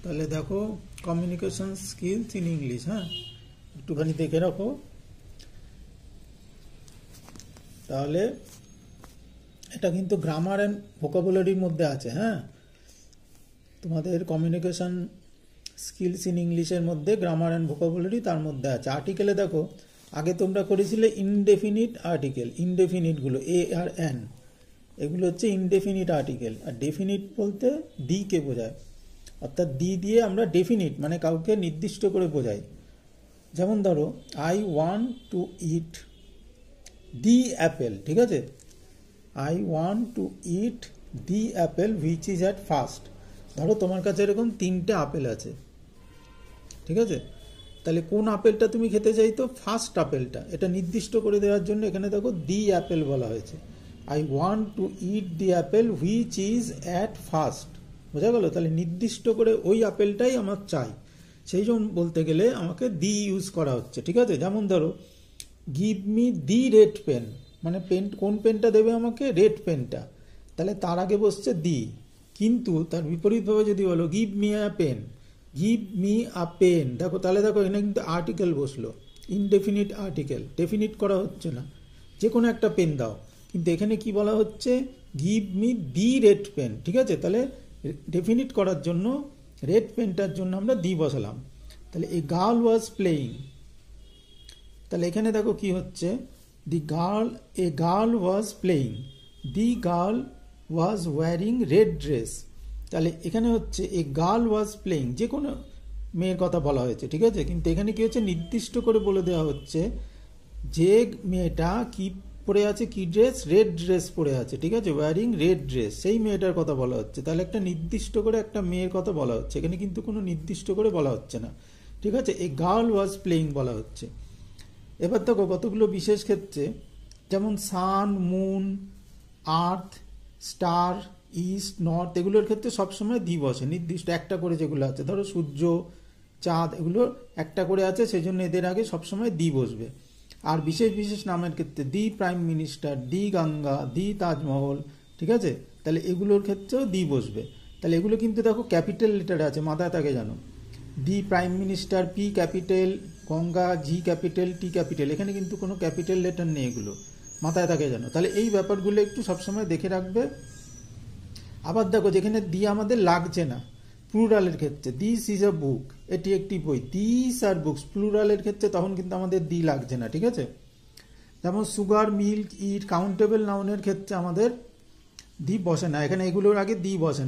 তাহলে দেখো communication skills in English, হ্যাঁ একটুখানি দেখে রাখো। তাহলে এটা কিন্তু গ্রামার অ্যান্ড ভোকাবুলারির মধ্যে আছে। হ্যাঁ, তোমাদের কমিউনিকেশন স্কিলস ইন ইংলিশের মধ্যে গ্রামার অ্যান্ড ভোকাবুলারি তার মধ্যে আছে। আর্টিকেলে দেখো আগে তোমরা করেছিলে ইনডেফিনিট আর্টিকেল, ইনডেফিনিটগুলো এ আর এন, এগুলো হচ্ছে ইনডেফিনিট আর্টিকেল। আর ডেফিনিট বলতে দি কে বোঝায়, অর্থাৎ দি দিয়ে আমরা ডেফিনিট মানে কাউকে নির্দিষ্ট করে বোঝাই। যেমন ধরো I want to it the Apple, ঠিক আছে, I want to it the Apple which is at first. ধরো তোমার কাছে এরকম 3টে আপেল আছে, ঠিক আছে, তাহলে কোন আপেলটা তুমি খেতে চাইতো? ফার্স্ট আপেলটা। এটা নির্দিষ্ট করে দেওয়ার জন্য এখানে দেখো দি অ্যাপেল বলা হয়েছে। I want to it the Apple which is at first, বোঝা গেল? তাহলে নির্দিষ্ট করে ওই আপেলটাই আমার চাই, সেই জন্য বলতে গেলে আমাকে দি ইউজ করা হচ্ছে, ঠিক আছে। যেমন ধরো give me the red pen, মানে পেন, কোন পেনটা দেবে আমাকে? রেড পেনটা, তাহলে তার আগে বসছে দি। কিন্তু তার বিপরীতভাবে যদি বলো give me a pen, give me a pen, দেখো তাহলে দেখো এখানে কিন্তু আর্টিকেল বসলো, ইনডেফিনিট আর্টিকেল, ডেফিনিট করা হচ্ছে না, যে কোনো একটা পেন দাও। কিন্তু এখানে কি বলা হচ্ছে? Give me the red pen, ঠিক আছে। তাহলে ডেফিনিট করার জন্য রেড পেনটার জন্য আমরা দি বসালাম। তাহলে এ গার্ল ওয়াজ প্লেয়িং, তাহলে এখানে দেখো কি হচ্ছে? The girl, a girl was playing, the girl was wearing red dress. তাহলে এখানে হচ্ছে এ গার্ল ওয়াজ প্লেয়িং, যে কোনো মেয়ের কথা বলা হয়েছে, ঠিক আছে। কিন্তু এখানে কি হচ্ছে? নির্দিষ্ট করে বলে দেওয়া হচ্ছে যে মেয়েটা কি পরে আছে, কি ড্রেস? রেড ড্রেস পরে আছে, ঠিক আছে, ওয়ারিং রেড ড্রেস, সেই মেয়েটার কথা বলা হচ্ছে। তাহলে একটা নির্দিষ্ট করে একটা মেয়ের কথা বলা হচ্ছে, এখানে কিন্তু কোনো নির্দিষ্ট করে বলা হচ্ছে না, ঠিক আছে। এ গার্ল ওয়াজ প্লেয়িং বলা হচ্ছে। এবার দেখো কতগুলো বিশেষ ক্ষেত্রে, যেমন সান, মুন, আর্থ, স্টার, ইস্ট, নর্থ, এগুলোর ক্ষেত্রে সবসময় দি বসে, নির্দিষ্ট একটা করে যেগুলো আছে। ধরো সূর্য, চাঁদ, এগুলো একটা করে আছে, সেই জন্য এদের আগে সবসময় দি বসবে। আর বিশেষ বিশেষ নামের ক্ষেত্রে দি প্রাইম মিনিস্টার, দি গঙ্গা, দি তাজমহল, ঠিক আছে, তাহলে এগুলোর ক্ষেত্রেও দি বসবে। তাহলে এগুলো কিন্তু দেখো ক্যাপিটাল লেটারে আছে, মাথায় থাকে জানো। দি prime minister, P capital, Ganga জি ক্যাপিটাল, টি ক্যাপিটাল, এখানে কিন্তু কোনো ক্যাপিটাল লেটার নেই, এগুলো মাথায় থাকে জানো। তাহলে এই ব্যাপারগুলো একটু সবসময় দেখে রাখবে। আবার দেখো যেখানে দি আমাদের লাগছে না, প্লুরালের ক্ষেত্রে দিস ইজ আ বুক, এটি একটি বই, দিস আর বুকস, প্লুরালের ক্ষেত্রে তখন কিন্তু আমাদের দি লাগছে না, ঠিক আছে। যেমন সুগার, মিল্ক, ইট, কাউন্টেবল নাউনের ক্ষেত্রে আমাদের দি বসে না, এখানে এগুলোর আগে দি বসে না।